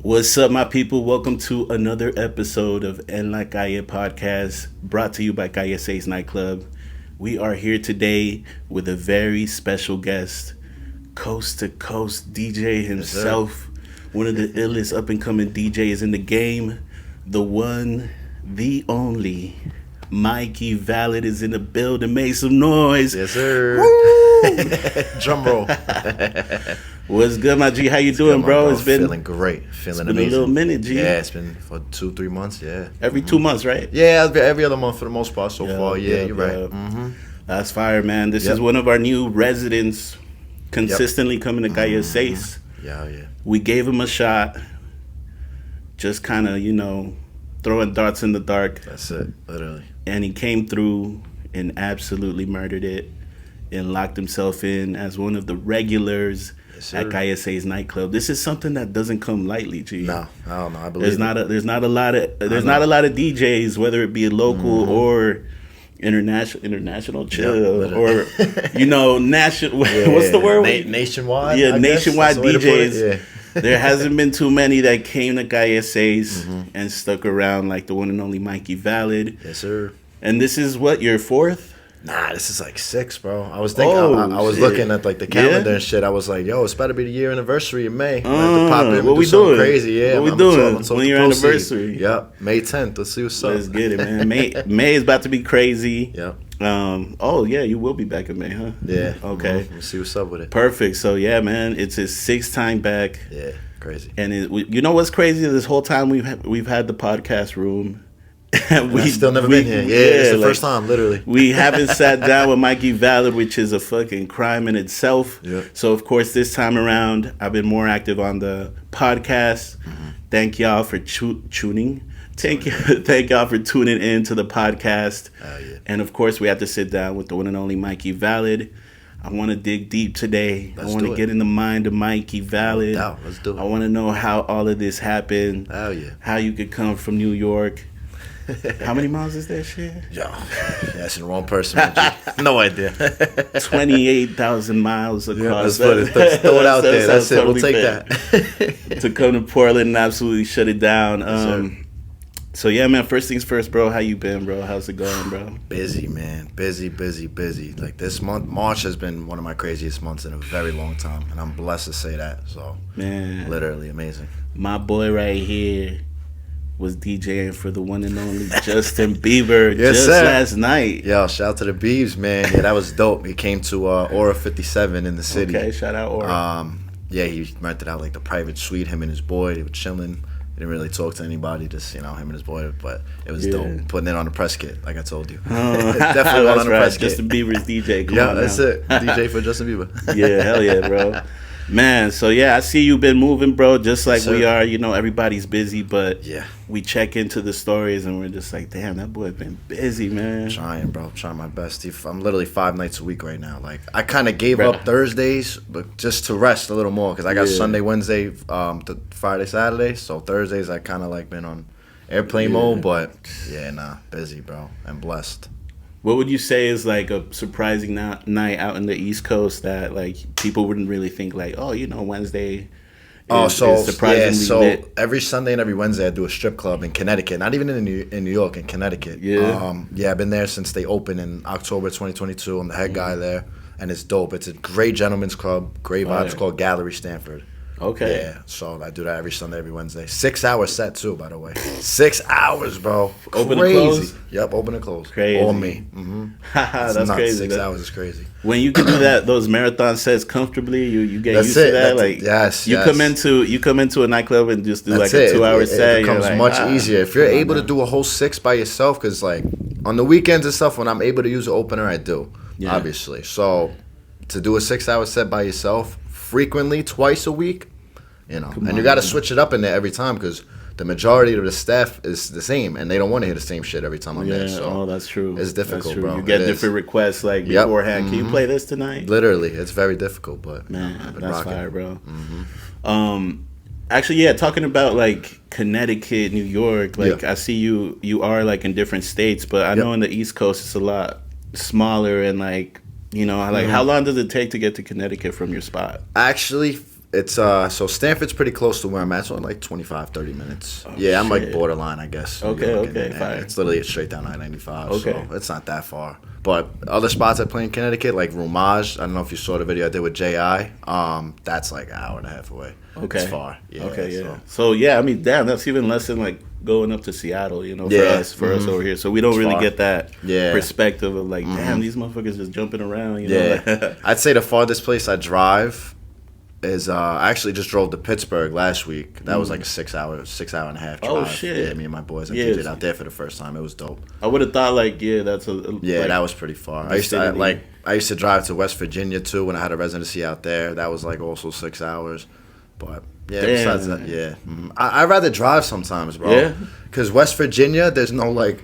What's up, my people? Welcome to another episode of En La Calle podcast, brought to you by Calle 6 Nightclub. We are here today with a very special guest, coast to coast DJ himself, one of the illest up and coming DJs in the game, the one, the only. Mikey Valid is in the building. Make some noise. Yes, sir. Drum roll. What's good, my G? How you doing, Good, bro? bro? It's been feeling great. Feeling been amazing. a little minute, G. Yeah, it's been for 2-3 months. Yeah. Every 2 months, right? Yeah, every other month for the most part so far. Yeah, you're right. That's fire, man. This is one of our new residents consistently coming to Calle 6. Yeah. We gave him a shot. Just kind of, throwing darts in the dark. That's it, literally. And he came through and absolutely murdered it and locked himself in as one of the regulars at Calle 6 Nightclub. This is something that doesn't come lightly, G. No, I don't know. I believe there's not a lot of DJs, whether it be local or international chill or national. What's the word? Nationwide. Yeah, I guess. nationwide That's the way to put it. DJs. Yeah. There hasn't been too many that came to Calle 6 and stuck around like the one and only Mikey Valid. Yes, sir. And this is what, your fourth? Nah, this is like 6, bro. I was thinking, I was looking at like the calendar and shit. I was like, yo, it's better be the year anniversary in May. Pop in what we doing? Crazy, yeah. What we doing? When your anniversary? Yep, May 10th. Let's see what's up. Let's get it, man. May is about to be crazy. Yep. You will be back in May, huh? Yeah. Okay. We'll see what's up with it. Perfect. So yeah, man, it's his 6th time back. Yeah, crazy. And you know what's crazy? This whole time we've had the podcast room. We've still never been here. Yeah, it's the first time, literally. We haven't sat down with Mikey Valid, which is a fucking crime in itself. Yeah. So, of course, this time around, I've been more active on the podcast. Thank y'all for tuning. Thank y'all for tuning in to the podcast. Yeah. And, of course, we have to sit down with the one and only Mikey Valid. I want to dig deep today. I want to get in the mind of Mikey Valid. No, let's do it. I want to know how all of this happened. Oh, yeah. How you could come from New York. How many miles is that shit? Yo, that's the wrong person, man. No idea. 28,000 miles across. Yeah, let's throw it out there. That's it. Totally we'll take that. To come to Portland and absolutely shut it down. So yeah, man. First things first, bro. How you been, bro? How's it going, bro? Busy, man. Busy. Like this month, March has been one of my craziest months in a very long time, and I'm blessed to say that. So, man, literally amazing. My boy right here was DJing for the one and only Justin Bieber last night. Yo, shout out to the Biebs, man. Yeah, that was dope. He came to Aura 57 in the city. Okay, shout out Aura. Yeah, he rented out like the private suite. Him and his boy, they were chilling. He didn't really talk to anybody, just him and his boy. But it was dope. Putting it on the press kit, like I told you. Definitely on the press kit. Justin Bieber's DJ. Come on that's it. DJ for Justin Bieber. Yeah, hell yeah, bro. Man, so yeah, I see you been moving, bro, just like we are. Everybody's busy, but we check into the stories and we're just like, damn, that boy been busy, man. Trying, bro. Trying my best. I'm literally 5 nights a week right now. Like, I kind of gave up Thursdays, but just to rest a little more because I got Sunday, Wednesday, Friday, Saturday. So Thursdays I kind of like been on airplane mode, but busy, bro, and blessed. What would you say is like a surprising night out in the East Coast that like people wouldn't really think like, Wednesday is surprisingly lit? Every Sunday and every Wednesday I do a strip club in Connecticut. Not even in New York, in Connecticut. Yeah. I've been there since they opened in October 2022. I'm the head guy there, and it's dope. It's a great gentleman's club, great vibes. It's called Gallery Stanford. Okay. Yeah, so I do that every Sunday, every Wednesday. 6-hour set too, by the way. 6 hours, bro. Open crazy. and close? Yep, open and close. Crazy. All me. That's nuts. crazy. 6 hours is crazy. When you can do those marathon sets comfortably, you get That's used to that. You come into a nightclub and just do a 2-hour set. It becomes much easier if you're able to do a whole 6 by yourself. Because like on the weekends and stuff, when I'm able to use an opener, I do. Yeah. Obviously, so to do a 6-hour set by yourself frequently, twice a week. And you got to switch it up in there every time because the majority of the staff is the same, and they don't want to hear the same shit every time I'm there. So that's true. It's difficult, bro. You get different requests like beforehand. Can you play this tonight? Literally, it's very difficult, but man, that's fire, bro. Actually, talking about like Connecticut, New York. Like I see you are like in different states, but I know in the East Coast it's a lot smaller and like how long does it take to get to Connecticut from your spot? Actually, It's so Stanford's pretty close to where I'm at. So like 25, 30 minutes. Oh, yeah, I'm like borderline, I guess. Okay, fine. It's literally straight down I-95. Okay. So it's not that far. But other spots I play in Connecticut, like Rumage. I don't know if you saw the video I did with J.I. That's like an hour and a half away. Okay. It's far. Yeah. Okay, yeah. So yeah, I mean, damn, that's even less than like going up to Seattle, you know, for us over here. So we don't really get that perspective of like, damn, these motherfuckers just jumping around, you know. I'd say the farthest place I drive is I actually just drove to Pittsburgh last week. That was like a 6 hour and a half drive. Oh shit! Yeah, me and my boys. I DJed out there for the first time. It was dope. I would have thought like, that's that was pretty far. I used to drive to West Virginia too when I had a residency out there. That was like also 6 hours. But yeah, besides that, I'd rather drive sometimes, bro. Yeah. Because West Virginia, there's no like.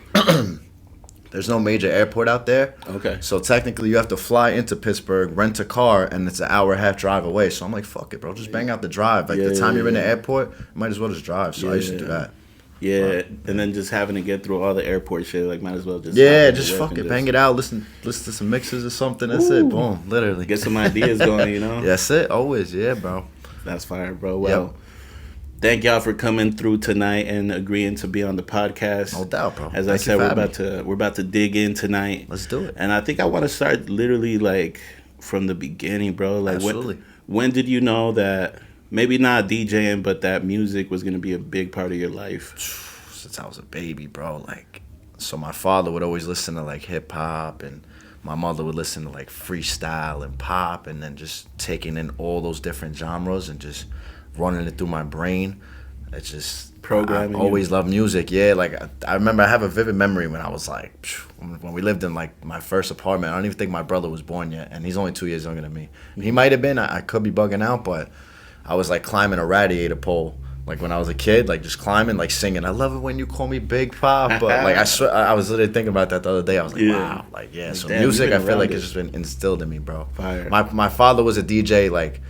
There's no major airport out there. Okay. So technically you have to fly into Pittsburgh, rent a car, and it's an hour and a half drive away. So I'm like, fuck it, bro. Just bang out the drive. Like the time you're in the airport, you might as well just drive. So I used to do that. Yeah, and then just having to get through all the airport shit, like might as well just just fuck it, bang it out, listen to some mixes or something. That's it, boom, literally. Get some ideas going, you know. That's it, always, bro. That's fire, bro. Well. Thank y'all for coming through tonight and agreeing to be on the podcast. No doubt, bro. As I said, we're about to dig in tonight. Let's do it. And I think I want to start literally like from the beginning, bro. Like absolutely. When did you know that maybe not DJing, but that music was gonna be a big part of your life? Since I was a baby, bro. Like, so my father would always listen to like hip hop, and my mother would listen to like freestyle and pop, and then just taking in all those different genres and just running it through my brain. It's just programming. I always loved music. Yeah, like I remember I have a vivid memory when I was like, when we lived in like my first apartment. I don't even think my brother was born yet, and he's only 2 years younger than me. He might have been. I could be bugging out, but I was like climbing a radiator pole. Like when I was a kid, like just climbing, like singing. I love it when you call me Big Papa. Like I swear, I was literally thinking about that the other day. I was like, wow, like so damn, music. I feel like it's just been instilled in me, bro. Fire. My father was a DJ. Like,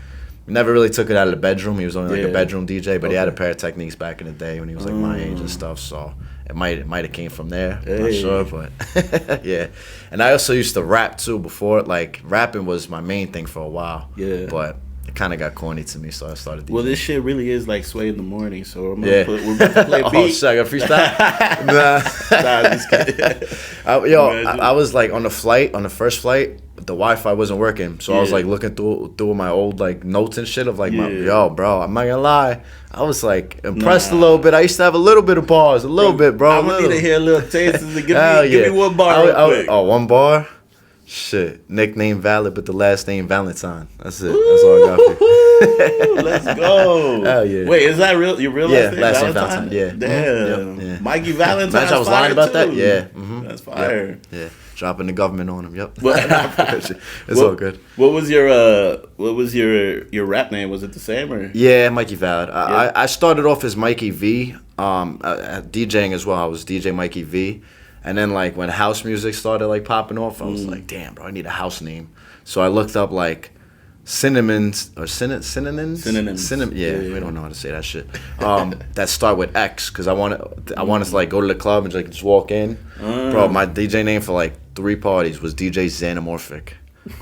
never really took it out of the bedroom. He was only like a bedroom DJ, but he had a pair of techniques back in the day when he was like my age and stuff. So it might have came from there. I'm not sure, but yeah. And I also used to rap too before. Like rapping was my main thing for a while. Yeah. But it kind of got corny to me, so I started DJing. Well, this shit really is like Sway in the morning. So we're about to play a beat. Oh shit, I got freestyle. Nah, just kidding. I was like on the first flight. The Wi-Fi wasn't working, so I was like looking through my old like notes and shit of like bro, I'm not gonna lie, I was like impressed a little bit. I used to have a little bit of bars, a little bit, bro. I'm gonna need to hear a little taste. Give me one bar real quick. Oh, one bar? Shit. Nickname valid, but the last name Valentine. That's it. That's all I got for you. Let's go. Hell yeah. Wait, is that your real last name? Last name Valentine. Yeah. Damn. Yeah. Mikey Valentine. I was lying about that. Yeah. That's fire. Yeah. Dropping the government on him. Yep. It's all good. What was your rap name? Was it the same or? Yeah, Mikey Valid. I started off as Mikey V. DJing as well. I was DJ Mikey V. And then like when house music started like popping off, I was like, damn, bro, I need a house name. So I looked up like synonyms or synonyms. Yeah, we don't know how to say that shit. That start with X, because I wanted to like go to the club and just walk in. Bro, my DJ name for like 3 parties was DJ Xanamorphic.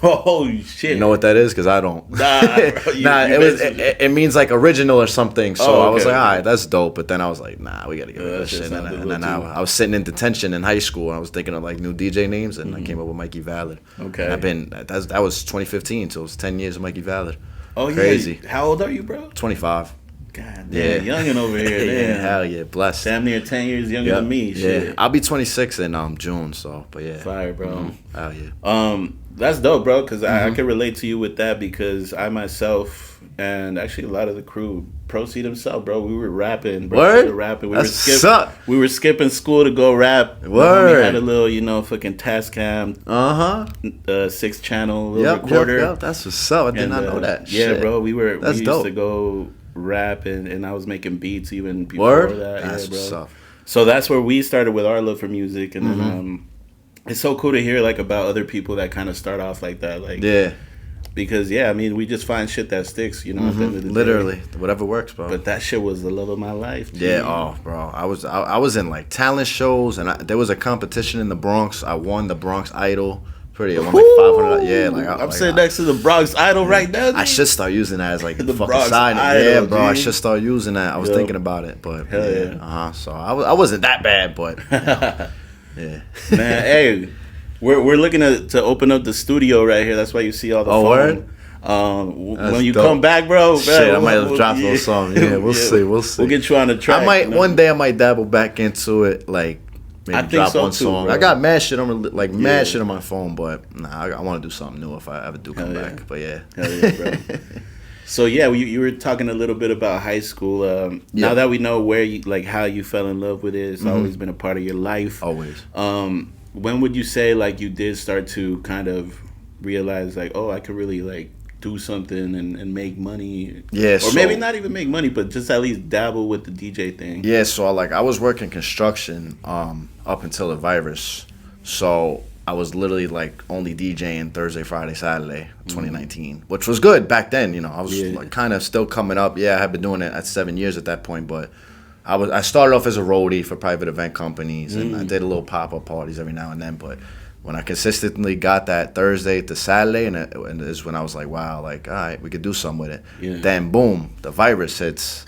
Oh shit! You know what that is? Because I don't. Nah, bro, it means like original or something. So I was like, all right, that's dope. But then I was like, nah, we gotta get rid of that shit. And then I was sitting in detention in high school, and I was thinking of like new DJ names, and I came up with Mikey Valid. Okay. And that was 2015, so it was 10 years of Mikey Valid. Oh, crazy. Yeah. How old are you, bro? 25. God damn, youngin' over here. Damn. Hell yeah, blessed. Damn near 10 years younger than me. Shit. I'll be 26 in June. So, but yeah. Fire, bro. Hell yeah. That's dope, bro, because I can relate to you with that, because I myself and actually a lot of the crew, Proceed himself, bro, we were rapping. Bro. Word? We were rapping. We were skipping school to go rap. Word. We had a little, fucking Tascam. 6-channel recorder. Yep. That's what's up. I did not know that. Yeah, shit. bro, we used dope. to go rap, and I was making beats even before that. That's bro. what's up. So that's where we started with our love for music, and then it's so cool to hear like about other people that kind of start off like that, like because I mean we just find shit that sticks, at the end of the literally day. Whatever works, bro. But that shit was the love of my life. Dude. Yeah, bro, I was in like talent shows, and there was a competition in the Bronx. I won the Bronx Idol Pretty. It won like $500. Yeah, like I'm sitting next to the Bronx Idol right now. I should start using that as like the fucking Bronx sign. Idol, Yeah, bro. I G. should start using that. I was thinking about it, but Hell yeah. So I wasn't that bad, but yeah. Man, hey, we're looking to open up the studio right here. That's why you see all the word? When you come back, bro. Shit, I might have dropped a little song. Yeah, we'll see. We'll get you on the track. One day I might dabble back into it, like maybe drop one song. Bro. I got mad shit on mad shit on my phone, but nah, I want to do something new if I ever do come back. But yeah. Hell yeah, bro. So yeah, you were talking a little bit about high school. Now that we know where you how you fell in love with it, it's always been a part of your life. Always. When would you say you did start to kind of realize oh, I could really do something and make money? Yeah, or maybe not even make money, but just at least dabble with the DJ thing. Yeah, so I was working construction up until the virus, so I was literally only DJing Thursday, Friday, Saturday, 2019, which was good back then. I was kind of still coming up. Yeah, I had been doing it at 7 years at that point, but I started off as a roadie for private event companies, and I did a little pop-up parties every now and then. But when I consistently got that Thursday to Saturday, and is when I was like, wow, all right, we could do something with it. Yeah. Then boom, the virus hits.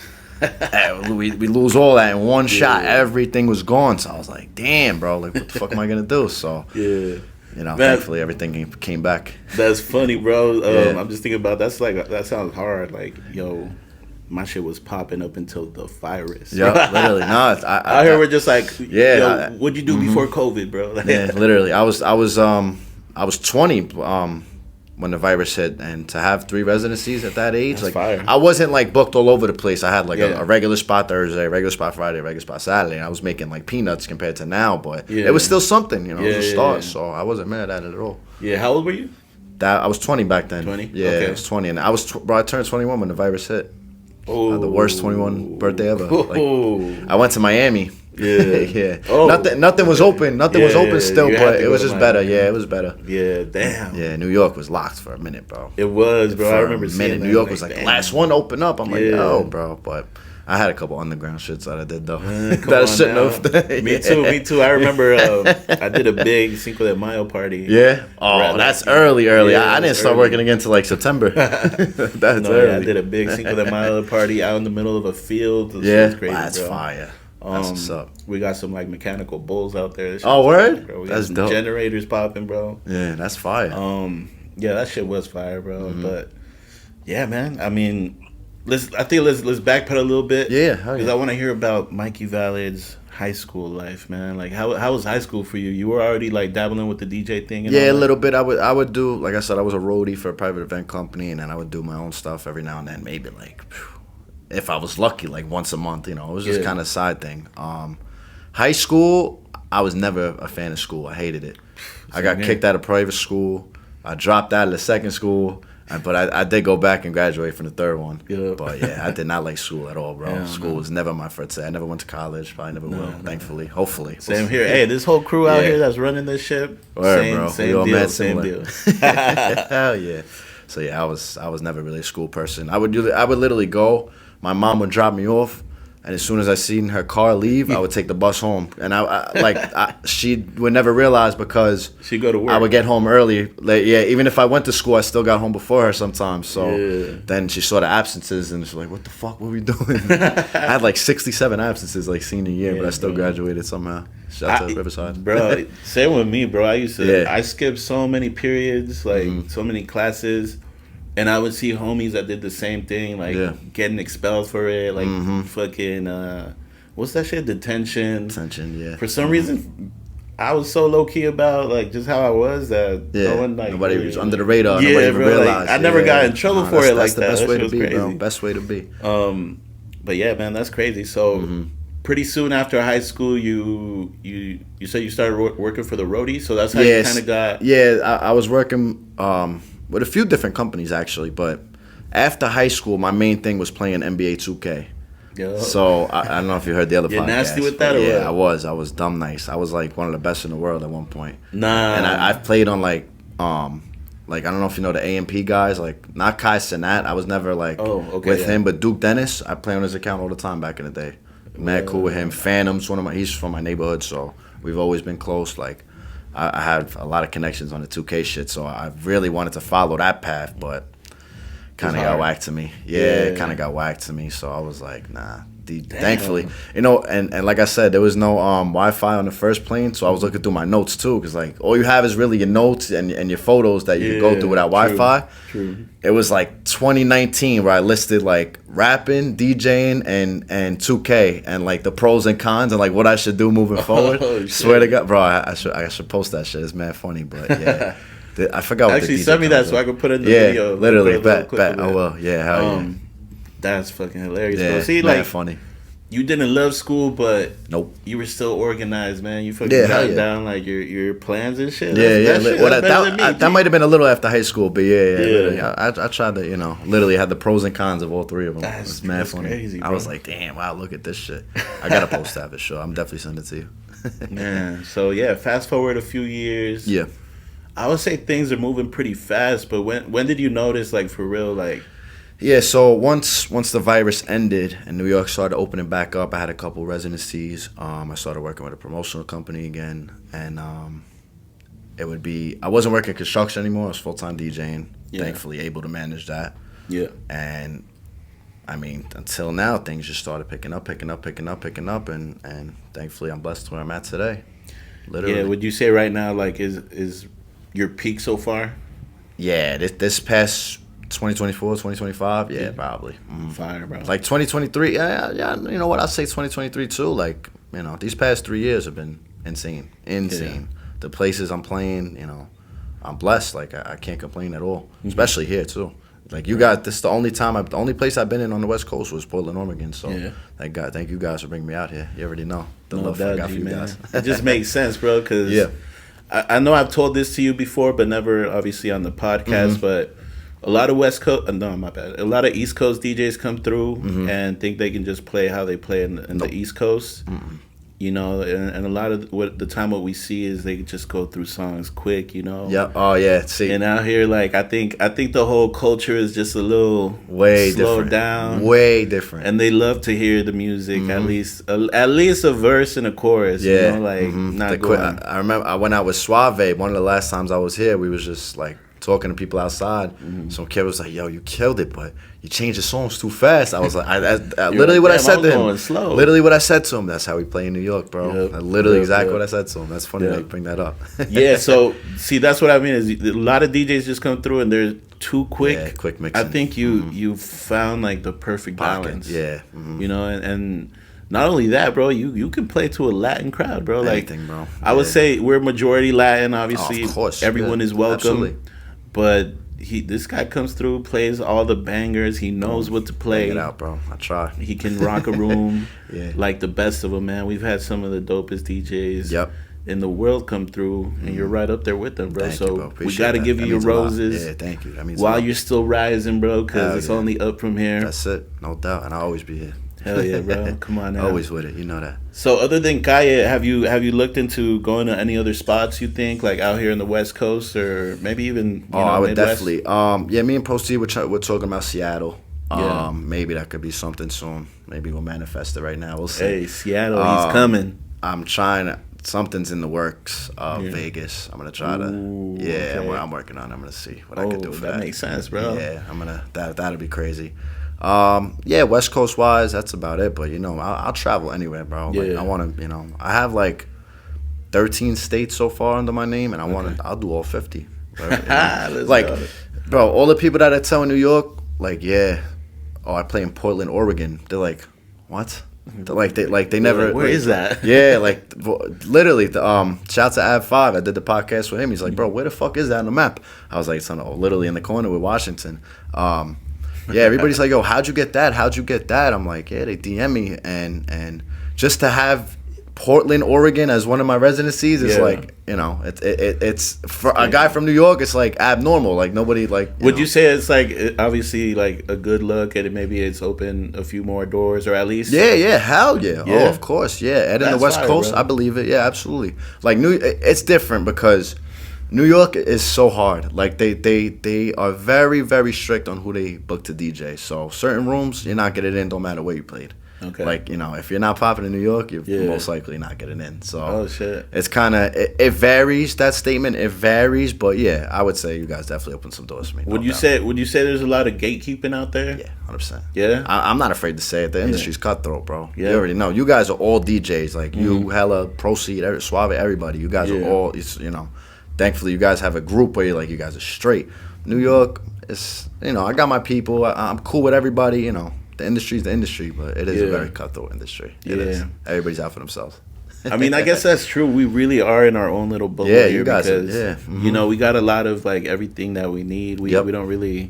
we lose all that in one shot. Everything was gone. So I was like, damn, bro, what the fuck am I gonna do? So thankfully everything came back. That's funny, bro. I'm just thinking about that sounds hard. My shit was popping up until the virus. Yeah, literally. No, I heard we're just what'd you do before COVID, bro? Yeah, literally. I was 20 when the virus hit, and to have 3 residencies at that age, fire. I wasn't booked all over the place. I had a regular spot Thursday, regular spot Friday, regular spot Saturday, and I was making peanuts compared to now, but it was still something, it was a start, so I wasn't mad at it at all. Yeah, how old were you? I was 20 back then. 20? Yeah, okay. I was 20, and I turned 21 when the virus hit. The worst 21 birthday ever. I went to Miami. Yeah. Yeah. Oh. Nothing was open. Nothing was open still, but it was just better. Yeah, it was better. Yeah, damn. Yeah, New York was locked for a minute, bro. It was, bro. I remember seeing that. New York was the last one to open up. I'm yo, bro. But I had a couple underground shits that I did, though. That I shouldn't have. Me too. I remember I did a big Cinco de Mayo party. Yeah? Oh, that's early. Yeah, I didn't start working again until September. That's early. Yeah, I did a big Cinco de Mayo party out in the middle of a field. Yeah, crazy, that's fire. That's what's up. We got some mechanical bulls out there. Oh, word? Bro. We that's got some dope. Generators popping, bro. Yeah, that's fire. Yeah, that shit was fire, bro. But yeah, man. I mean, let's backpedal a little bit. Yeah, because I want to hear about Mikey Valid's high school life, man. How was high school for you? You were already dabbling with the DJ thing. And a little bit. I would do, like I said, I was a roadie for a private event company, and then I would do my own stuff every now and then. Maybe if I was lucky, once a month. It was just kind of a side thing. High school, I was never a fan of school. I hated it. I got kicked out of private school. I dropped out of the second school. But I did go back and graduate from the third one. Yeah. But yeah, I did not like school at all, bro. School was never my forte. I never went to college. Probably never will. Thankfully, hopefully. Same here. Hey, this whole crew out here that's running this ship. Same deal. Hell yeah. So yeah, I was never really a school person. I would literally go. My mom would drop me off, and as soon as I seen her car leave, I would take the bus home. And she would never realize because she'd go to work. I would get home early. Even if I went to school, I still got home before her sometimes. So then she saw the absences, and she's like, "What the fuck? What are we doing?" I had 67 absences senior year, but I still graduated somehow. Shout out to Riverside. Bro, same with me, bro. I skipped so many periods, so many classes. And I would see homies that did the same thing, getting expelled for it, fucking, what's that shit? Detention. Yeah. For some reason, I was so low key about just how I was that no one nobody was under the radar. Nobody even realized. I never got in trouble for it like that. That's the best way to be, crazy. bro. Best way to be. But yeah, man, that's crazy. So pretty soon after high school, you said you started working for the roadie. So that's how you kind of got. Yeah, I was working. With a few different companies, actually. But after high school, my main thing was playing NBA 2K. Yo. So, I don't know if you heard the other podcast. You're nasty with that? Yeah, I was dumb nice. I was, one of the best in the world at one point. Nah. And I've played on, I don't know if you know the AMP guys, not Kai Cenat. I was never, with him. But Duke Dennis, I play on his account all the time back in the day. Mad cool with him. Phantom's he's from my neighborhood, so we've always been close, I had a lot of connections on the 2K shit, so I really wanted to follow that path, but kind of got whacked to me. Yeah, it kind of got whacked to me, so I was like, nah. Thankfully, you know, and like I said, there was no Wi-Fi on the first plane, so I was looking through my notes too, because like all you have is really your notes and your photos that you can go through without Wi-Fi. True. It was like 2019 where I listed like rapping, DJing, and 2K, and like the pros and cons and like what I should do moving forward. Swear to God, bro, I should post that shit. It's mad funny, but yeah. I forgot. Actually, what the DJ send me that was. so I can put it in the video. Literally, bet. I will. Yeah, hell yeah. That's fucking hilarious, Yeah, bro. See, mad like, funny. You didn't love school, but nope, you were still organized, man. You fucking got down like your plans and shit. That might have been a little after high school, but yeah. I tried to, you know, literally had the pros and cons of all three of them. It's mad funny. Crazy, I was like, damn, wow, look at this shit. I gotta post that for sure. I'm definitely sending it to you. Man, so yeah, fast forward a few years. Yeah, I would say things are moving pretty fast. But when did you notice, like, for real, like? Yeah, so once the virus ended and New York started opening back up, I had a couple residencies. I started working with a promotional company again, and I wasn't working construction anymore. I was full-time DJing. Yeah. Thankfully, able to manage that. Yeah. And I mean, until now, things just started picking up, and thankfully, I'm blessed where I'm at today. Literally. Yeah. Would you say right now, like, is your peak so far? Yeah. This past 2024, 2025, yeah, probably. Fire, bro. Like 2023, yeah. You know what? I'll say 2023 too. Like, you know, these past 3 years have been insane. Yeah. The places I'm playing, you know, I'm blessed. Like, I can't complain at all, especially here too. Like, you got this. The only place I've been in on the West Coast was Portland, Oregon. So, thank you guys for bringing me out here. You already know the love I got for you guys. It just makes sense, bro. Because I know I've told this to you before, but never obviously on the podcast, but. A lot of West Coast, no, my bad. A lot of East Coast DJs come through and think they can just play how they play in the East Coast. You know, and a lot of what we see is they just go through songs quick. You know. Yeah. Oh yeah. See. And out here, like I think the whole culture is just a little slowed down, way different. And they love to hear the music at least a verse and a chorus. Yeah. You know, like not going. I remember I went out with Suave. One of the last times I was here, we was just like. Talking to people outside, some kid was like, "Yo, you killed it, but you changed the songs too fast." I was like, literally what I said to him. Slow. Literally what I said to him. That's how we play in New York, bro. Literally exactly what I said to him. That's funny that you bring that up. Yeah, so see, that's what I mean. Is a lot of DJs just come through and they're too quick. Yeah, quick mixing. I think you found like the perfect balance. Yeah, you know, and not only that, bro, you can play to a Latin crowd, bro. Anything, bro. I would say we're majority Latin. Obviously, of course, everyone is welcome. Absolutely. But this guy comes through, plays all the bangers. He knows what to play. Bring it out, bro. I try. He can rock a room like the best of them, man. We've had some of the dopest DJs in the world come through, and you're right up there with them, bro. Thank you, bro. We got to give you your roses. Yeah, thank you. That means while you're still rising, bro, because it's only up from here. That's it. No doubt. And I'll always be here. Hell yeah, bro. Come on now. Always with it. You know that. So other than Calle, have you looked into going to any other spots you think, like out here in the West Coast or maybe even I would Midwest? definitely. Me and Posty we're talking about Seattle. Maybe that could be something soon. Maybe we'll manifest it right now. We'll see. Hey, Seattle, he's coming. I'm trying to. Something's in the works. Vegas. I'm gonna try to. I'm working on it. I'm gonna see what I can do for that. That makes sense, bro. Yeah, I'm gonna. That'll be crazy. West Coast wise, that's about it. But I'll travel anywhere, bro. Like, I want to. I have like 13 states so far under my name, and I'll do all 50. Like, bro, all the people that I tell in New York, like, I play in Portland, Oregon. They're like, what? They never. Where is that? Yeah, like literally. Shout to Av 5. I did the podcast with him. He's like, bro, where the fuck is that on the map? I was like, it's literally in the corner with Washington. Everybody's like, yo, how'd you get that? I'm like, they DM me, and just to have Portland, Oregon as one of my residencies is like, it's for a guy from New York, it's like abnormal. Like nobody Would you say it's like obviously like a good look and maybe it's opened a few more doors or at least? Hell yeah. Oh, of course, and in the West Coast, bro. I believe it. Yeah, absolutely. Like it's different because New York is so hard. Like they are very, very strict on who they book to DJ. So certain rooms you're not getting in, no matter where you played. Okay. Like, if you're not popping in New York, you're most likely not getting in. So oh shit, it's kind of it varies. That statement, it varies, but yeah, I would say you guys definitely opened some doors for me. Would you say there's a lot of gatekeeping out there? Yeah, 100%. Yeah, I'm not afraid to say it. The industry's cutthroat, bro. Yeah. You already know. You guys are all DJs. Like you, Hella, Proceed, Suave, everybody. You guys are all. Thankfully, you guys have a group where you guys are straight. New York is, I got my people. I'm cool with everybody. The industry's the industry, but it is a very cutthroat industry. It is. Everybody's out for themselves. I mean, I guess that's true. We really are in our own little bubble here because, we got a lot of, like, everything that we need. We don't really...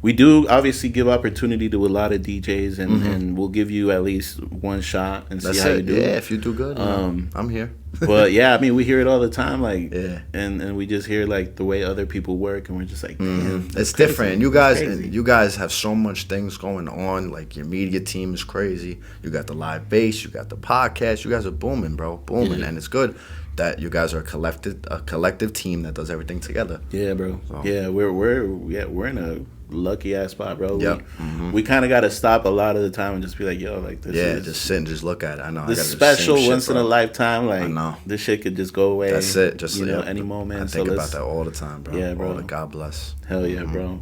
We do obviously give opportunity to a lot of DJs, and we'll give you at least one shot and see how you do. Yeah, if you do good, I'm here. But yeah, I mean, we hear it all the time, like, and we just hear like the way other people work, and we're just like, damn, it's different. You guys have so much things going on. Like your media team is crazy. You got the live bass, you got the podcast. You guys are booming, bro, booming, and it's good that you guys are a collective team that does everything together. Yeah, bro. So. Yeah, we're in a lucky ass spot, bro. Yep. We kind of got to stop a lot of the time and just be like, yo, like this. Yeah, just sit and just look at it. I know. This special once in a lifetime. Like, I know. This shit could just go away. That's it. Just any moment. I think about that all the time, bro. Yeah, bro. God bless. Hell yeah, bro.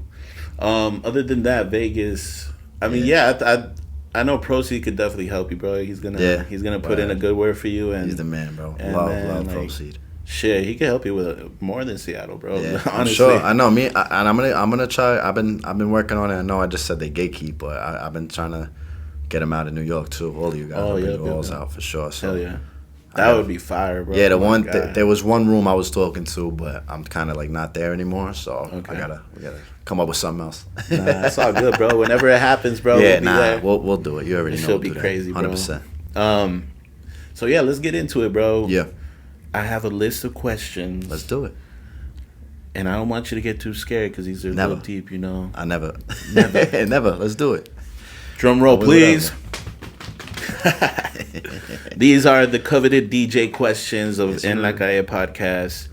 Other than that, Vegas. I mean, I know Proceed could definitely help you, bro. He's gonna put in a good word for you, and he's the man, bro. Love Proceed. Shit, he can help you with more than Seattle, bro. Yeah, honestly. I'm sure. I know me, and I'm gonna try. I've been working on it. I know I just said they gatekeep, but I've been trying to get him out of New York too. All of you guys, all out for sure. So hell yeah, that would be fire, bro. Yeah, there was one room I was talking to, but I'm kind of like not there anymore. So we gotta come up with something else. Nah, it's all good, bro. Whenever it happens, bro. Yeah, we'll do it. You already know. It'll be crazy, bro. 100%. So yeah, let's get into it, bro. Yeah. I have a list of questions. Let's do it. And I don't want you to get too scared because these are a little deep, I never. Never. Let's do it. Drum roll, please. These are the coveted DJ questions of En La Calle podcast.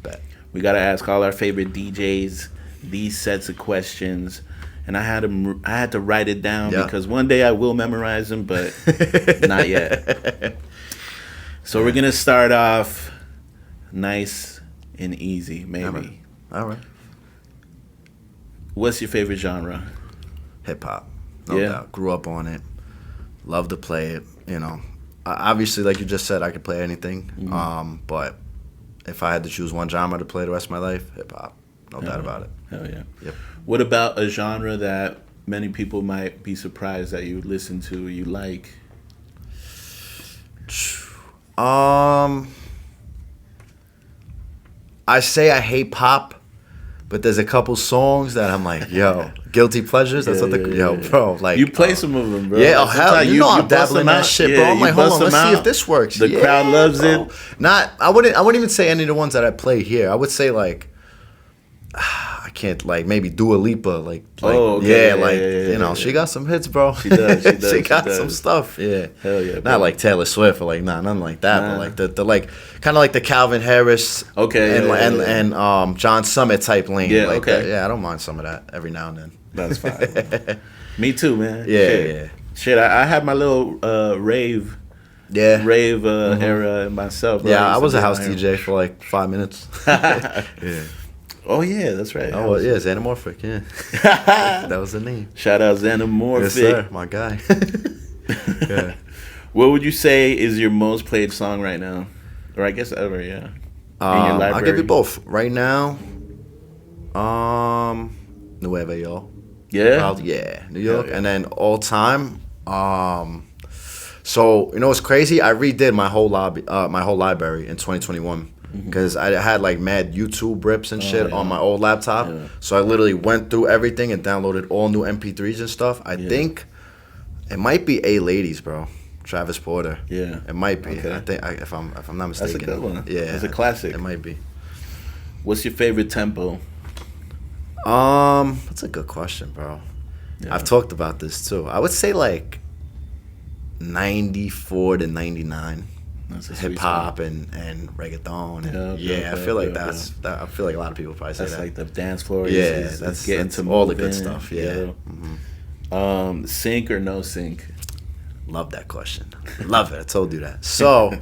We got to ask all our favorite DJs these sets of questions. And I had to write it down because one day I will memorize them, but not yet. So we're going to start off nice and easy, maybe. All right. What's your favorite genre? Hip hop. No doubt. Grew up on it. Love to play it. Obviously, like you just said, I could play anything. But if I had to choose one genre to play the rest of my life, hip hop. No doubt about it. Hell yeah. Yep. What about a genre that many people might be surprised that you listen to, you like? I say I hate pop, but there's a couple songs that I'm like, yo, guilty pleasures. That's bro. Like you play some of them, bro. Yeah, hell, I'm dabbling in that shit, bro. I'm like, hold on, let's see if this works. The crowd loves it. I wouldn't even say any of the ones that I play here. I would say like, I can't maybe Dua Lipa, she got some hits, bro. She does. She got some stuff. Yeah, hell yeah. Not like Taylor Swift or nothing like that, but the kind of like the Calvin Harris, and John Summit type lane. Yeah, okay. I don't mind some of that every now and then. That's fine. Me too, man. Yeah. Shit, I had my little rave. Yeah. Era myself. Bro. Yeah, I was a house DJ for like 5 minutes. Yeah. Oh yeah, that's right. Oh yeah, Xanamorphic. Yeah, that was the name. Shout out Xanamorphic. Yes, sir, my guy. Yeah. What would you say is your most played song right now, or I guess ever? Yeah. In your library? I'll give you both. Right now, Nueva York. Yeah. New York, and then all time. So it's crazy. I redid my whole library in 2021. Because I had mad YouTube rips and shit on my old laptop. Yeah. So I literally went through everything and downloaded all new MP3s and stuff. I think it might be A Ladies, bro. Travis Porter. Yeah. It might be. Okay. I think if I'm not mistaken. That's a good one. Yeah. It's a classic. It might be. What's your favorite tempo? That's a good question, bro. Yeah. I've talked about this too. I would say 94 to 99. Hip hop and reggaeton. I feel like I feel like a lot of people probably say that's that. Like the dance floor. That's getting to all the good stuff. Yeah. Sync or no sync? Love that question. Love it. I told you that. So,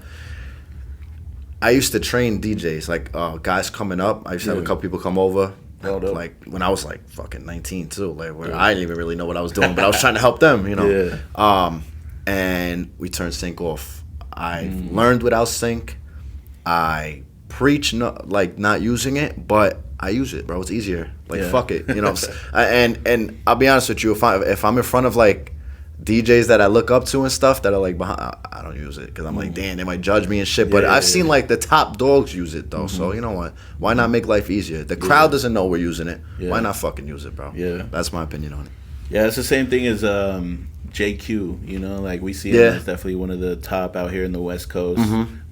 I used to train DJs, like guys coming up. I used to have a couple people come over. Like when I was like fucking 19 too, like where I didn't even really know what I was doing, but I was trying to help them, you know. Yeah. And we turned sync off. I learned without sync. I preach not using it, but I use it, bro. It's easier. Like fuck it, you know. And I'll be honest with you, if I'm in front of like DJs that I look up to and stuff that are like behind, I don't use it because I'm like, damn, they might judge me and shit. But I've seen like the top dogs use it though. So you know what? Why not make life easier? The crowd doesn't know we're using it. Why not fucking use it, bro? Yeah, that's my opinion on it. Yeah, it's the same thing as JQ. You know, like we see him as definitely one of the top out here in the West Coast,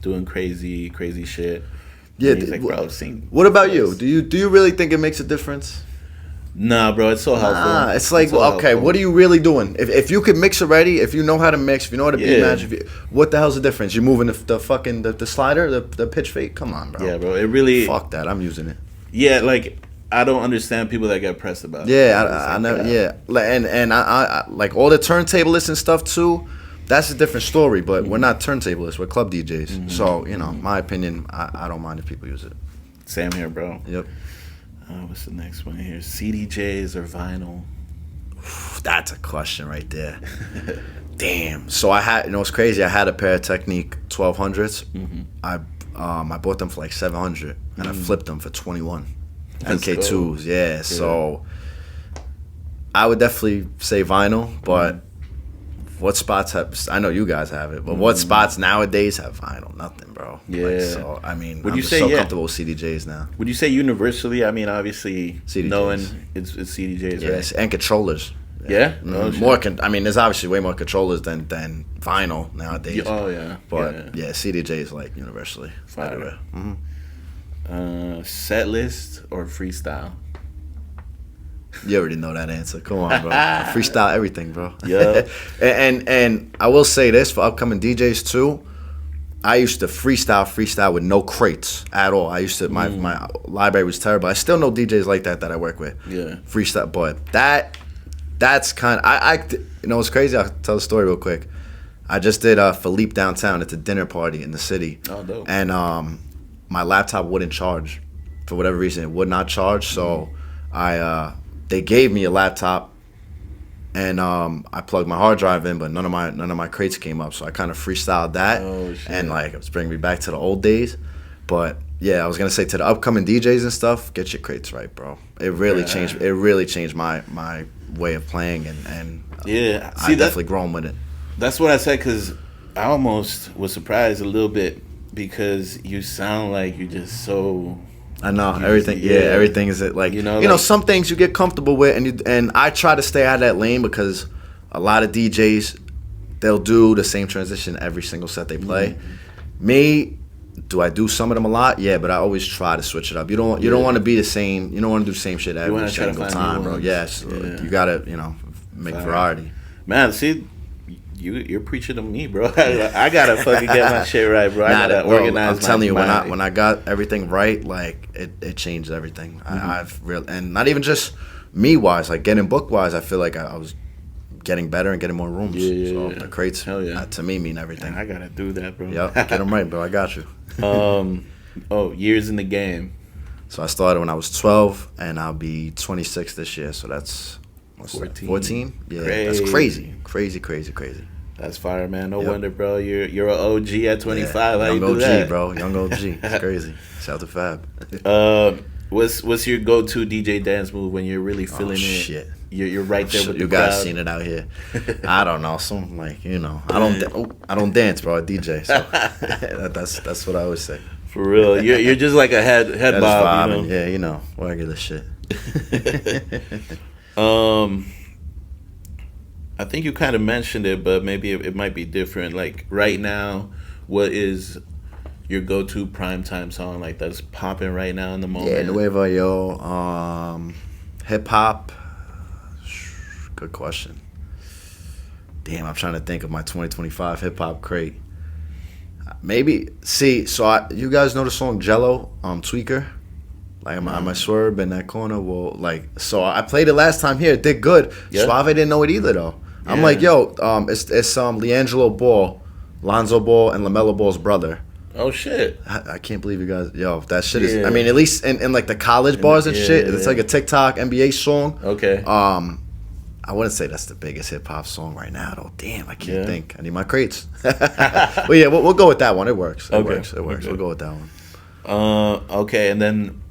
doing crazy shit. Yeah, he's like, bro, what about you? Do you really think it makes a difference? Nah, bro, it's so helpful. It's like, okay, what are you really doing? If you could mix already, if you know how to mix, if you know how to beat match, what the hell's the difference? You're moving the fucking the slider, the pitch fade. Come on, bro. Yeah, bro, it really. Fuck that. I'm using it. Yeah, like I don't understand people that get pressed about it. Yeah, I never. Yeah, and I like all the turntablists and stuff too. That's a different story, but we're not turntablists. We're club DJs. So you know, my opinion, I don't mind if people use it. Same here, bro. Yep. What's the next one here? CDJs or vinyl? That's a question right there. Damn. So I had, it's crazy. I had a pair of Technique 1200s. I bought them for like 700, and I flipped them for 21. MK2s, yeah. So I would definitely say vinyl, but what spots have? I know you guys have it, but what spots nowadays have vinyl? Nothing, bro. Yeah. Like, so I mean, would I'm you just say, so comfortable with CDJs now. Would you say universally? I mean, obviously, CDJs. knowing it's CDJs, yes, right? and controllers. Yeah. More. I mean, there's obviously way more controllers than vinyl nowadays. Oh yeah. But yeah, CDJs like universally. Fire. Set list or freestyle? You already know that answer. Come on, bro. Freestyle everything, bro. Yeah. and I will say this for upcoming DJs too. I used to freestyle with no crates at all. I used to my library was terrible. I still know DJs like that I work with. Yeah. Freestyle, but that's kind of I it's crazy. I'll tell a story real quick. I just did Philippe downtown. It's a dinner party in the city. Oh, dope. And my laptop wouldn't charge for whatever reason. It would not charge. So they gave me a laptop, and I plugged my hard drive in, but none of my crates came up. So I kind of freestyled that, and like it's bringing me back to the old days. But yeah, I was gonna say to the upcoming DJs and stuff, get your crates right, bro. It really changed. It really changed my way of playing, and yeah, I definitely grown with it. That's what I said, because I almost was surprised a little bit because you sound like you're just so. I know everything. Yeah, everything is like like, some things you get comfortable with, and I try to stay out of that lane because a lot of DJs they'll do the same transition every single set they play. Me, do I do some of them a lot? Yeah, but I always try to switch it up. You don't want to be the same. You don't want to do the same shit every single time, bro. Yes, you gotta make variety. Man, see. You're preaching to me, bro. I gotta fucking get my shit right, bro. I gotta organize. I'm telling you, when I got everything right, like it changed everything. And not even just me wise, like getting book wise. I feel like I was getting better and getting more rooms. So the crates, to me, mean everything. Man, I gotta do that, bro. Yep, get them right, bro. I got you. Years in the game. So I started when I was 12, and I'll be 26 this year. So that's 14. Yeah, that's crazy. That's fire, man. No wonder, bro. You're an OG at 25. How you do that? Bro. Young OG. It's crazy. Shout to Fab. What's your go-to DJ dance move when you're really feeling it? Shit. You're right there with the crowd. You guys seen it out here. I don't know. Some like I don't dance, bro. I DJ. So that's what I always say. For real, you're just like a head bob. Yeah, regular shit. I think you kind of mentioned it, but maybe it might be different. Like right now, what is your go-to primetime song like that's popping right now in the moment? Yeah, Nueva Yo, hip hop. Good question. Damn, I'm trying to think of my 2025 hip hop crate. Maybe you guys know the song Jello, Tweaker. Like my swerve in that corner will so I played it last time here. It did good. Yeah. Suave didn't know it either though. I'm like, yo, it's LiAngelo Ball, Lonzo Ball, and LaMelo Ball's brother. Oh shit! I can't believe you guys. Yo, that shit is. I mean, at least in like the college bars and shit, it's like a TikTok NBA song. Okay. I wouldn't say that's the biggest hip hop song right now, though. Damn, I can't think. I need my crates. But yeah, we'll go with that one. It works. It works. Okay. We'll go with that one. Okay, and then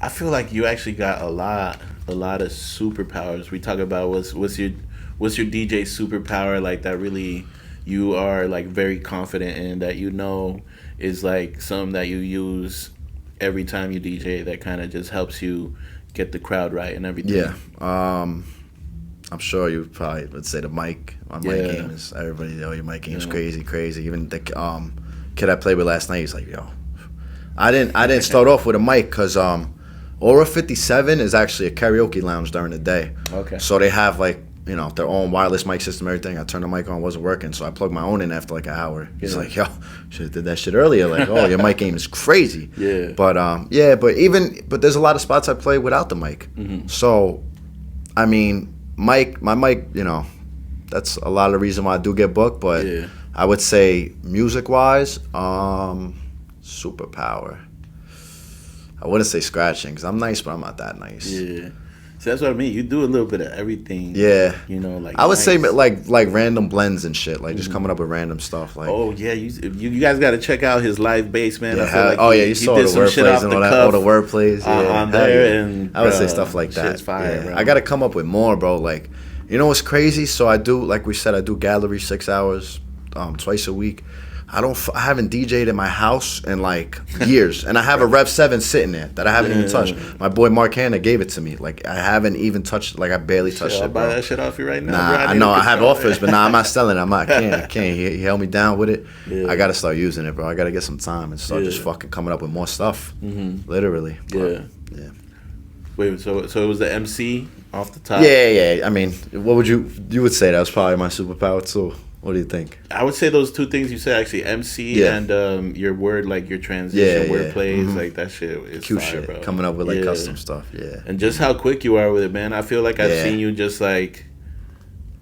I feel like you actually got a lot of superpowers. We talk about what's your DJ superpower, like that really you are like very confident in, that you know is like something that you use every time you DJ, that kind of just helps you get the crowd right and everything. Yeah. I'm sure you probably would say the mic. My mic game is, everybody know your mic game is crazy. Even the kid I played with last night, he's like, yo. I didn't start off with a mic because Aura 57 is actually a karaoke lounge during the day. Okay. So they have like, you know, their own wireless mic system, everything. I turned the mic on, wasn't working, so I plugged my own in after like an hour. He's like, yo, should have did that shit earlier. Like, oh, your mic game is crazy. Yeah. But but there's a lot of spots I play without the mic. Mm-hmm. So, I mean, my mic, you know, that's a lot of the reason why I do get booked. But I would say music-wise, superpower. I wouldn't say scratching because I'm nice, but I'm not that nice. Yeah. So that's what I mean. You do a little bit of everything. Yeah. You know, like I would say like random blends and shit, like just coming up with random stuff. Like, oh yeah, you guys got to check out his live bass, man. Yeah, I feel like you saw the wordplays and all the wordplays. Yeah, on there, and I would say stuff like that. Shit's fire, bro. I got to come up with more, bro. Like, you know what's crazy? So I do, like we said, I do gallery 6 hours, twice a week. I haven't DJ'd in my house in like years, and I have a Rev 7 sitting there that I haven't even touched. My boy Mark Hanna gave it to me. Like, I haven't even touched it. Like, I barely touched it, I'll bro. buy that shit off you right now. Nah, bro. I know I have offers, but I'm not selling it. I can't. He held me down with it. Yeah. I gotta start using it, bro. I gotta get some time and start just fucking coming up with more stuff. Mm-hmm. Literally. But, yeah. Wait, so it was the MC off the top? Yeah. I mean, what would you would say that was probably my superpower too? What do you think? I would say those two things you said, actually, MC and your word, like your transition word plays, like that shit is Cute fire, shit. bro. Coming up with like custom stuff, And just how quick you are with it, man. I feel like I've seen you just like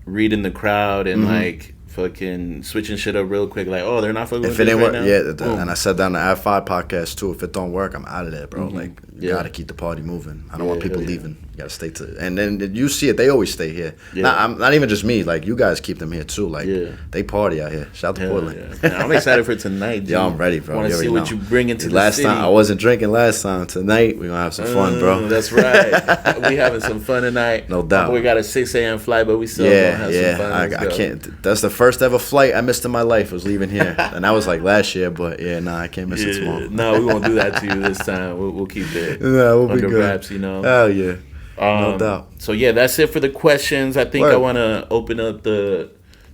reading the crowd and like fucking switching shit up real quick. Like, oh, they're not fucking with it this ain't right work, now? and I said that on the Ad 5 podcast too. If it don't work, I'm out of there, bro. Like, you gotta keep the party moving. I don't want people leaving. You gotta stay to, and then you see it. They always stay here. Not even just me. Like, you guys keep them here too. Like, they party out here. Shout out to Portland. Man, I'm excited for tonight. Dude. Yeah, I'm ready, bro. I want to see what you bring into the city. Last time I wasn't drinking. Last time, tonight we gonna have some fun, bro. That's right. We having some fun tonight. No doubt. We got a 6 a.m. flight, but we still gonna have some fun. I can't. That's the first ever flight I missed in my life, was leaving here, and that was like last year. But I can't miss it tomorrow. No, we won't do that to you this time. We'll keep it we'll under be good. wraps, you know. Hell yeah. No doubt. So that's it for the questions. I think I want to open up to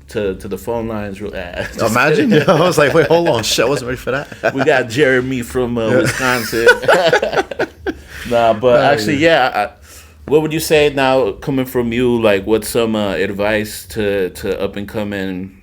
the phone lines. Imagine, I was like, wait, hold on, shit, I wasn't ready for that. We got Jeremy from Wisconsin. But actually, what would you say now, coming from you? Like, what's some advice to up and coming?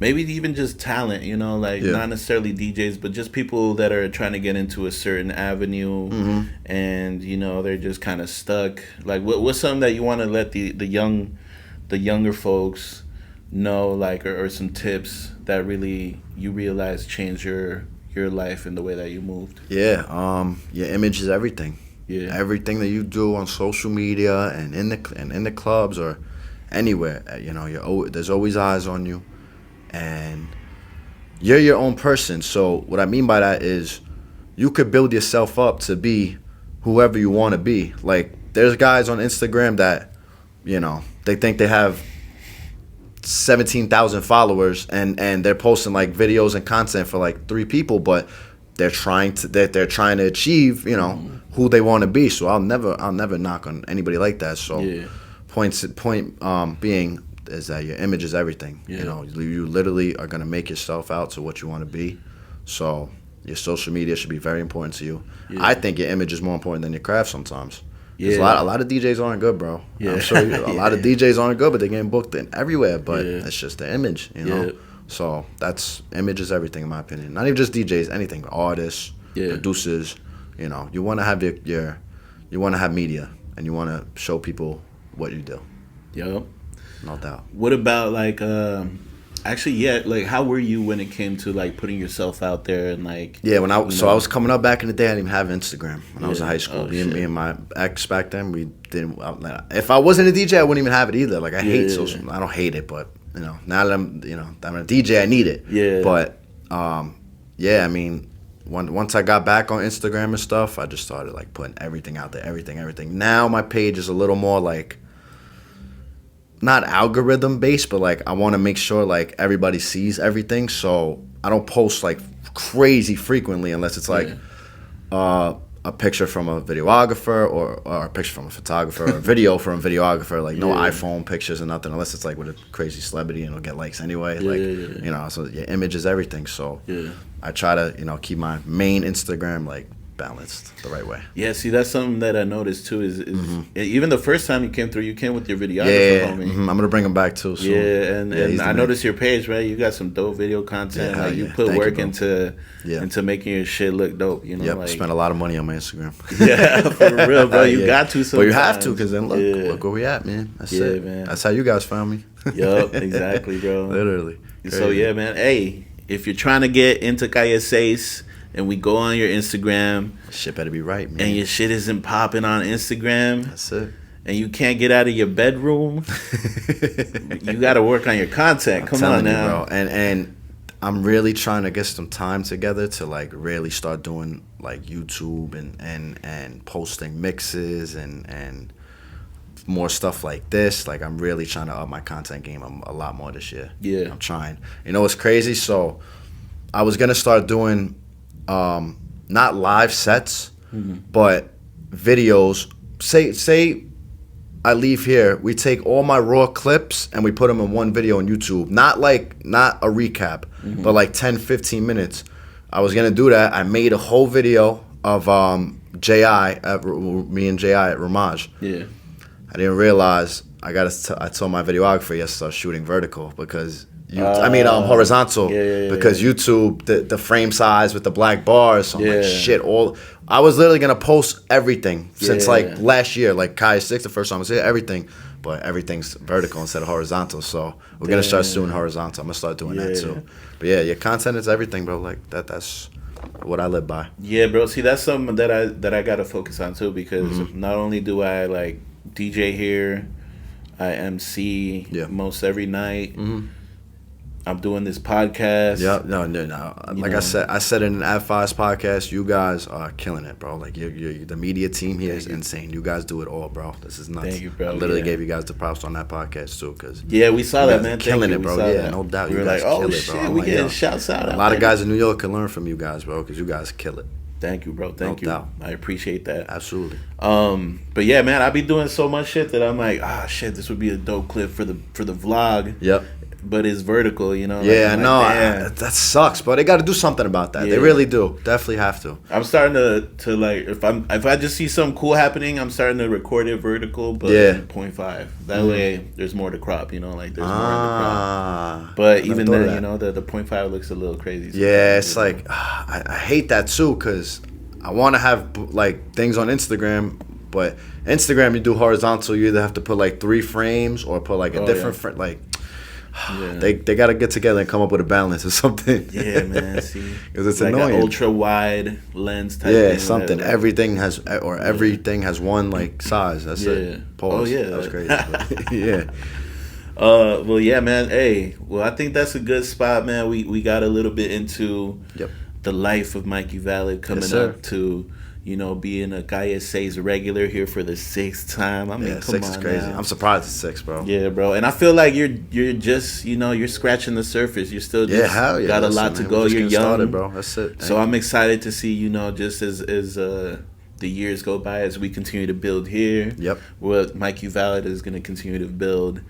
Maybe even just talent, you know, like not necessarily DJs, but just people that are trying to get into a certain avenue, and you know they're just kind of stuck. Like, what's something that you want to let the younger folks know, like, or some tips that really you realize change your life and the way that you moved? Your image is everything. Yeah, everything that you do on social media and in the clubs or anywhere, you know, there's always eyes on you. And you're your own person. So what I mean by that is you could build yourself up to be whoever you want to be. Like, there's guys on Instagram that, you know, they think they have 17,000 followers and they're posting like videos and content for like 3 people, but they're trying to achieve, you know, who they want to be. So I'll never knock on anybody like that. So point being is that your image is everything. You know, you literally are going to make yourself out to what you want to be. So your social media should be very important to you. I think your image is more important than your craft sometimes. A lot of DJs aren't good, bro. I'm sure a lot of DJs aren't good, but they're getting booked in everywhere. But it's just their image, you know. So image is everything, in my opinion. Not even just DJs, anything, artists, producers. You know, you want to have you want to have media, and you want to show people what you do. Yep. No doubt. What about like actually, yeah, like how were you when it came to like putting yourself out there and like when I was coming up back in the day, I didn't even have Instagram when I was in high school. Me and my ex back then, we didn't. If I wasn't a DJ, I wouldn't even have it either. Like I hate social. I don't hate it, but now that I'm a DJ, I need it. Yeah. But I mean, once I got back on Instagram and stuff, I just started like putting everything out there, everything. Now my page is a little more like, not algorithm based, but like I want to make sure like everybody sees everything. So I don't post like crazy frequently unless it's like a picture from a videographer or a picture from a photographer or a video from a videographer. Like no iPhone pictures or nothing unless it's like with a crazy celebrity and it'll get likes anyway. So your image is everything. So I try to keep my main Instagram like balanced the right way. Yeah, see, that's something that I noticed too. Is even the first time you came through, you came with your videographer, homie. I'm gonna bring him back too soon. Yeah, and I noticed your page, man. You got some dope video content. Like you put work into making your shit look dope. Like spent a lot of money on my Instagram. Yeah, for real, bro. You got to. But you have to, because then look where we at, man. That's it, man. That's how you guys found me. Yup, exactly, bro. Literally. Crazy. So yeah, man. Hey, if you're trying to get into Calle 6, and we go on your Instagram, shit better be right, man. And your shit isn't popping on Instagram. That's it. And you can't get out of your bedroom. You got to work on your content. Come on now, bro. And I'm really trying to get some time together to like really start doing like YouTube and posting mixes and more stuff like this. Like I'm really trying to up my content game a lot more this year. Yeah, I'm trying. It's crazy. So I was gonna start doing. Not live sets, but videos. Say I leave here, we take all my raw clips and we put them in one video on YouTube. Not a recap, but like 10, 15 minutes. I was going to do that. I made a whole video of me and J.I. at Ramage. Yeah. I didn't realize I told my videographer yesterday to start shooting vertical because horizontal. Because YouTube, the frame size with the black bars. So I'm like, shit. I was literally gonna post everything since like last year, like Calle 6, the first time I was here, everything, but everything's vertical instead of horizontal. So we're gonna start doing horizontal. I'm gonna start doing that too. But your content is everything, bro. Like that's what I live by. Yeah, bro. See, that's something that I gotta focus on too, because not only do I like DJ here, I MC most every night. I'm doing this podcast. Yeah, no. Like I said in an Ad5's podcast, you guys are killing it, bro. Like the media team here is insane. You guys do it all, bro. This is nuts. Thank you, bro. I literally gave you guys the props on that podcast too, cause we saw that, man. Killing it, bro. Yeah, no doubt. We were guys like, kill shit, it, bro. we getting shouts out. A lot of guys in New York can learn from you guys, bro, because you guys kill it. Thank you, bro. Thank you. Doubt. I appreciate that. Absolutely. But yeah, man, I be doing so much shit that I'm like, shit, this would be a dope clip for the vlog. Yep. But it's vertical, Yeah, I know. That sucks, but they got to do something about that. Yeah. They really do. Definitely have to. I'm starting to like if I just see something cool happening, I'm starting to record it vertical, but 0.5. That way, there's more to crop. Like there's more in the crop. But even then, the 0.5 looks a little crazy. Yeah, it's like I hate that too, because I want to have like things on Instagram. But Instagram, you do horizontal, you either have to put like 3 frames or put like a different frame. Like they got to get together and come up with a balance or something. Yeah, man. See, because it's like annoying. An ultra wide lens type. Yeah, thing, something. Everything has one like size. That's it. Pause. Oh yeah, that was crazy. Yeah. Well, yeah, man. Hey, well, I think that's a good spot, man. We got a little bit into the life of Mikey Valid coming up to. Being a Calle 6 regular here for the 6th time. I mean, come 6 is on crazy. now. I'm surprised it's 6, bro. Yeah, bro. And I feel like you're just, you're scratching the surface. You're still just got a lot to go. You're young, started, bro. That's it. So I'm excited to see, just as the years go by, as we continue to build here. Yep. What Mikey Valid is going to continue to build.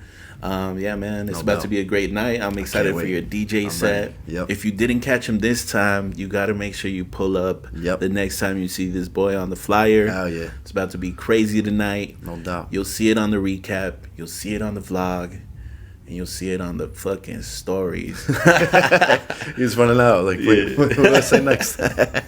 Yeah, man, it's about to be a great night. I'm excited for your DJ set. Yep. If you didn't catch him this time, you got to make sure you pull up the next time you see this boy on the flyer. Hell yeah. It's about to be crazy tonight. No doubt. You'll see it on the recap. You'll see it on the vlog. And you'll see it on the fucking stories. He's running out. Like, what do I say next?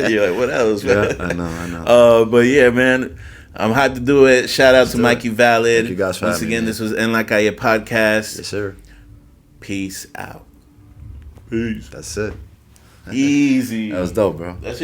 You're like, what else, man? Yeah, I know. But yeah, man. I'm hyped to do it. Shout out to Mikey Valid. Thank you guys for Once having again, me. this was En La Calle Podcast. Yes, sir. Peace out. Peace. That's it. Easy. That was dope, bro. That's it.